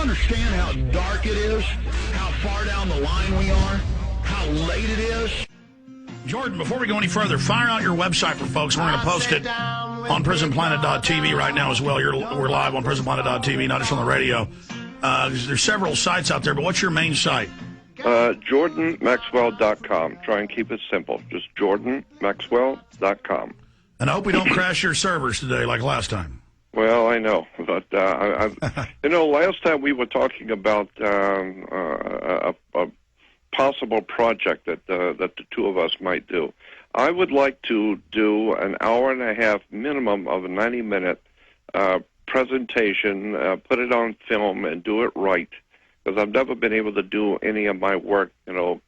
understand how dark it is, how far down the line we are, how late it is? Jordan, before we go any further, fire out your website for folks. We're going to post it on PrisonPlanet.tv right now as well. We're live on PrisonPlanet.tv, not just on the radio. There's several sites out there, but what's your main site? JordanMaxwell.com. Try and keep it simple. Just JordanMaxwell.com. And I hope we don't crash your servers today like last time. Well, I know, but last time we were talking about a possible project that the two of us might do. I would like to do an hour and a half minimum of a 90-minute presentation, put it on film, and do it right. Because I've never been able to do any of my work, with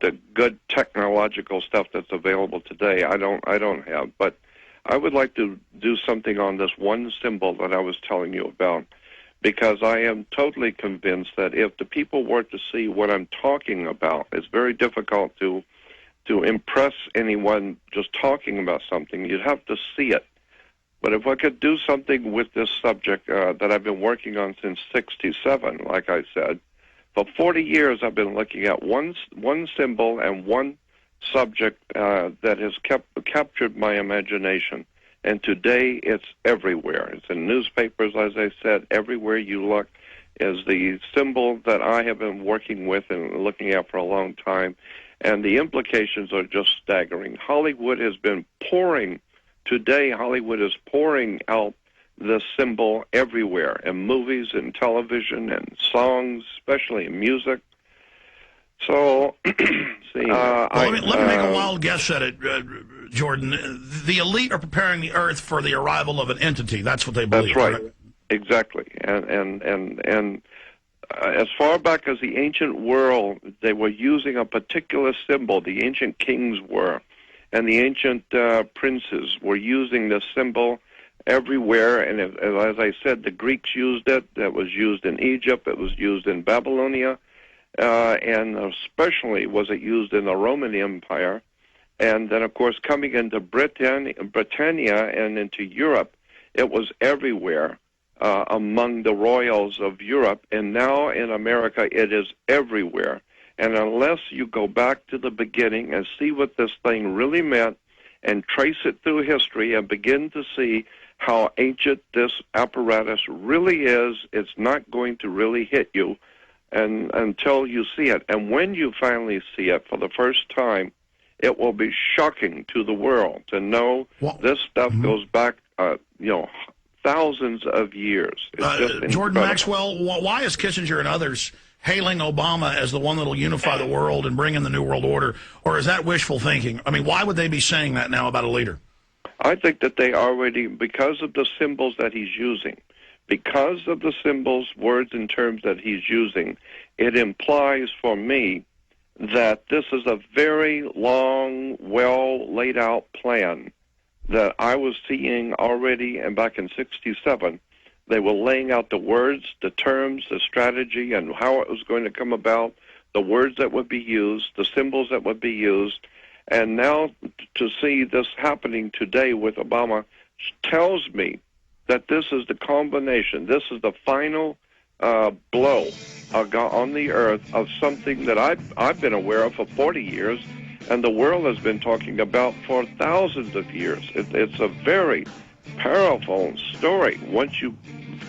the good technological stuff that's available today. I don't have, but I would like to do something on this one symbol that I was telling you about, because I am totally convinced that if the people were to see what I'm talking about, it's very difficult to impress anyone just talking about something. You'd have to see it. But if I could do something with this subject that I've been working on since '67, like I said, for 40 years I've been looking at one symbol and one subject that has captured my imagination. And today it's everywhere. It's in newspapers, as I said. Everywhere you look is the symbol that I have been working with and looking at for a long time. And the implications are just staggering. Hollywood has been pouring. Today, Hollywood is pouring out the symbol everywhere, in movies and television and songs, especially in music. So, let me make a wild guess at it, Jordan. The elite are preparing the Earth for the arrival of an entity. That's what they believe. That's right. Exactly. And as far back as the ancient world, they were using a particular symbol. The ancient kings were. And the ancient princes were using this symbol everywhere. And as I said, the Greeks used it. It was used in Egypt. It was used in Babylonia. And especially was it used in the Roman Empire. And then, of course, coming into Britannia and into Europe, it was everywhere among the royals of Europe. And now in America, it is everywhere. And unless you go back to the beginning and see what this thing really meant and trace it through history and begin to see how ancient this apparatus really is, it's not going to really hit you until you see it. And when you finally see it for the first time, it will be shocking to the world to know this stuff goes back, thousands of years. It's Jordan Maxwell, why is Kissinger and others hailing Obama as the one that will unify the world and bring in the New World Order? Or is that wishful thinking? I mean, why would they be saying that now about a leader? I think that they already, because of the symbols that he's using, because of the symbols, words, and terms that he's using, it implies for me that this is a very long, well laid out plan that I was seeing already, and back in '67, they were laying out the words, the terms, the strategy, and how it was going to come about, the words that would be used, the symbols that would be used. And now to see this happening today with Obama tells me that this is the combination, this is the final blow on the earth of something that I've been aware of for 40 years, and the world has been talking about for thousands of years. It's a very powerful story once you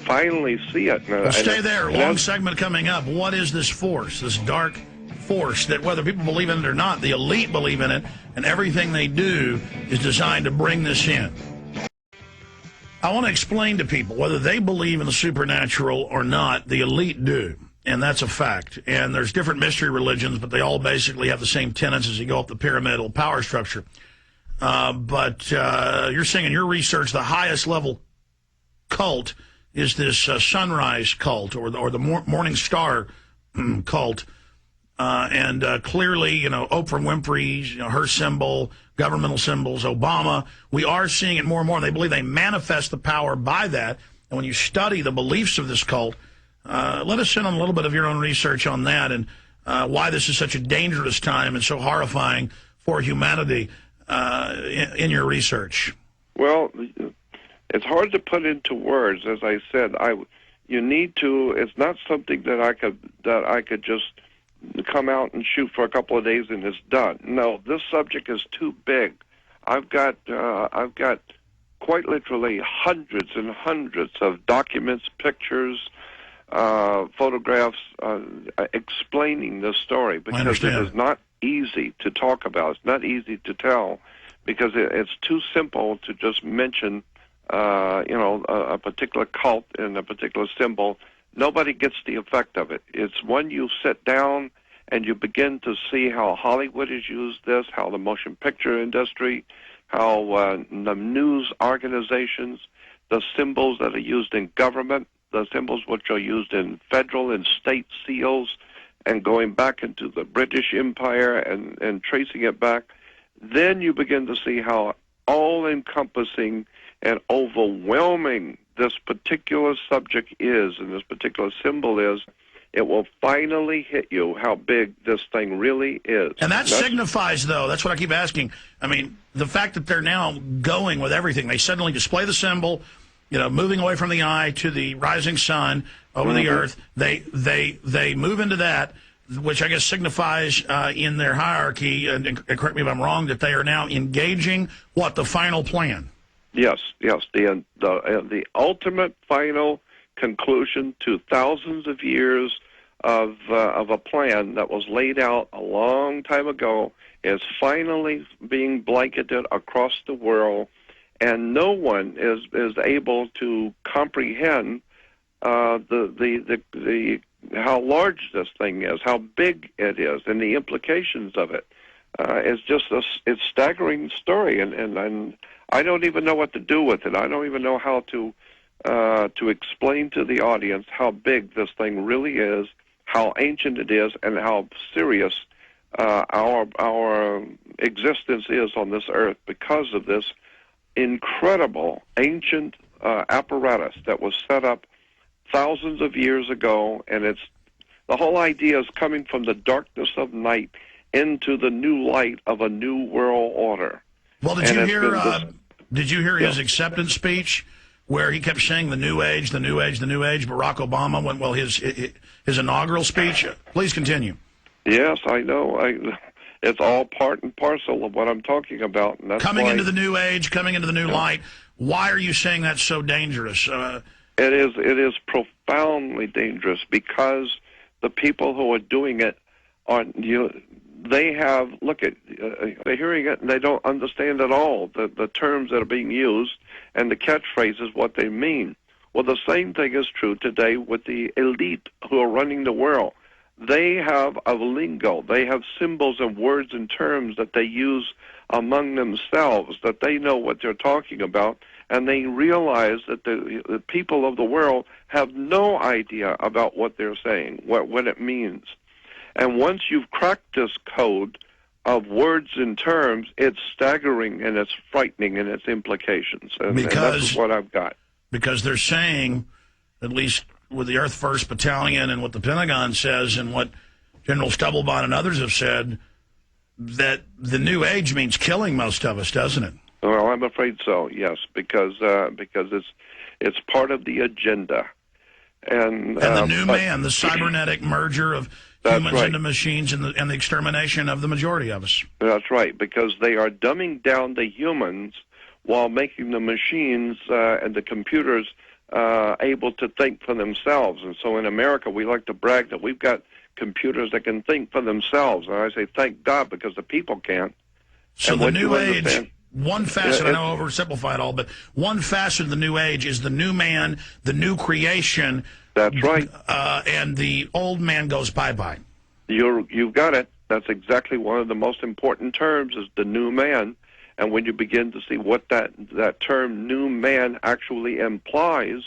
finally see it. Well, stay there. Long segment coming up. What is this force, this dark force that whether people believe in it or not, the elite believe in it, and everything they do is designed to bring this in? I want to explain to people whether they believe in the supernatural or not, the elite do. And that's a fact. And there's different mystery religions, but they all basically have the same tenets as you go up the pyramidal power structure. But you're saying in your research the highest level cult is this sunrise cult or the morning star cult. And clearly, Oprah Winfrey's, her symbol, governmental symbols, Obama, we are seeing it more and more. They believe they manifest the power by that. And when you study the beliefs of this cult, let us in on a little bit of your own research on that and why this is such a dangerous time and so horrifying for humanity in your research. Well, it's hard to put into words. As I said, You need to. It's not something that I could just come out and shoot for a couple of days and it's done. No, this subject is too big. I've got quite literally hundreds and hundreds of documents, pictures, photographs explaining this story, because it is not easy to talk about. It's not easy to tell, because it's too simple to just mention, a particular cult and a particular symbol. Nobody gets the effect of it. It's when you sit down and you begin to see how Hollywood has used this, how the motion picture industry, how the news organizations, the symbols that are used in government, the symbols which are used in federal and state seals, and going back into the British Empire and tracing it back, then you begin to see how all-encompassing and overwhelming this particular subject is, and this particular symbol is. It will finally hit you how big this thing really is. And that signifies, though, that's what I keep asking. I mean, the fact that they're now going with everything. They suddenly display the symbol, moving away from the eye to the rising sun over the earth. They move into that, which I guess signifies in their hierarchy, and correct me if I'm wrong, that they are now engaging, the final plan? Yes, the ultimate final conclusion to thousands of years of a plan that was laid out a long time ago is finally being blanketed across the world, and no one is able to comprehend the how large this thing is, how big it is, and the implications of it. It's just it's staggering story, and I don't even know what to do with it. I don't even know how to explain to the audience how big this thing really is, how ancient it is, and how serious our existence is on this earth because of this incredible ancient apparatus that was set up thousands of years ago. And the whole idea is coming from the darkness of night into the new light of a new world order. Well, did you hear his acceptance speech, where he kept saying the new age, the new age, the new age? Barack Obama went, his inaugural speech. Please continue. Yes, I know. It's all part and parcel of what I'm talking about. And that's coming into the new age, coming into the new light. Why are you saying that's so dangerous? It is profoundly dangerous, because the people who are doing it they're hearing it and they don't understand at all the terms that are being used and the catchphrases, what they mean. Well, the same thing is true today with the elite who are running the world. They have a lingo. They have symbols and words and terms that they use among themselves, that they know what they're talking about, and they realize that the people of the world have no idea about what they're saying, what it means. And once you've cracked this code of words and terms, it's staggering and it's frightening in its implications. And that's what I've got. Because they're saying, at least with the Earth First Battalion and what the Pentagon says and what General Stubblebine and others have said, that the new age means killing most of us, doesn't it? Well, I'm afraid so, yes, because it's part of the agenda. And the new man, the cybernetic merger of humans into machines, and the extermination of the majority of us. That's right, because they are dumbing down the humans while making the machines and the computers able to think for themselves. And so in America, we like to brag that we've got computers that can think for themselves. And I say, thank God, because the people can't. So the new age, one facet, I know I oversimplify it all, but one facet of the new age is the new man, the new creation. That's right. And the old man goes bye-bye. You've got it. That's exactly one of the most important terms, is the new man. And when you begin to see what that term new man actually implies,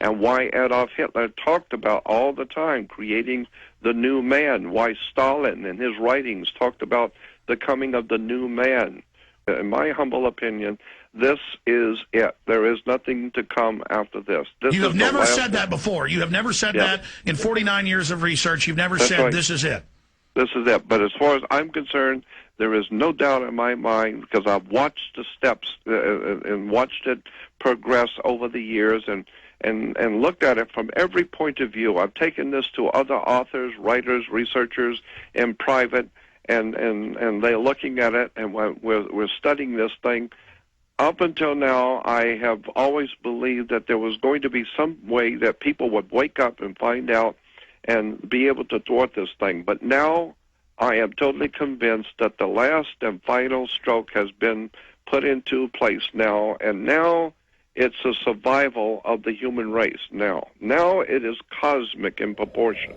and why Adolf Hitler talked about all the time creating the new man, why Stalin in his writings talked about the coming of the new man. In my humble opinion, this is it. There is nothing to come after this. You have never said that before. You have never said that in 49 years of research. You've never said this is it. This is it. But as far as I'm concerned, there is no doubt in my mind, because I've watched the steps and watched it progress over the years, and and looked at it from every point of view. I've taken this to other authors, writers, researchers in private, and they're looking at it, and we're studying this thing. Up until now, I have always believed that there was going to be some way that people would wake up and find out and be able to thwart this thing. But now I am totally convinced that the last and final stroke has been put into place now, and now it's a survival of the human race now. Now it is cosmic in proportion.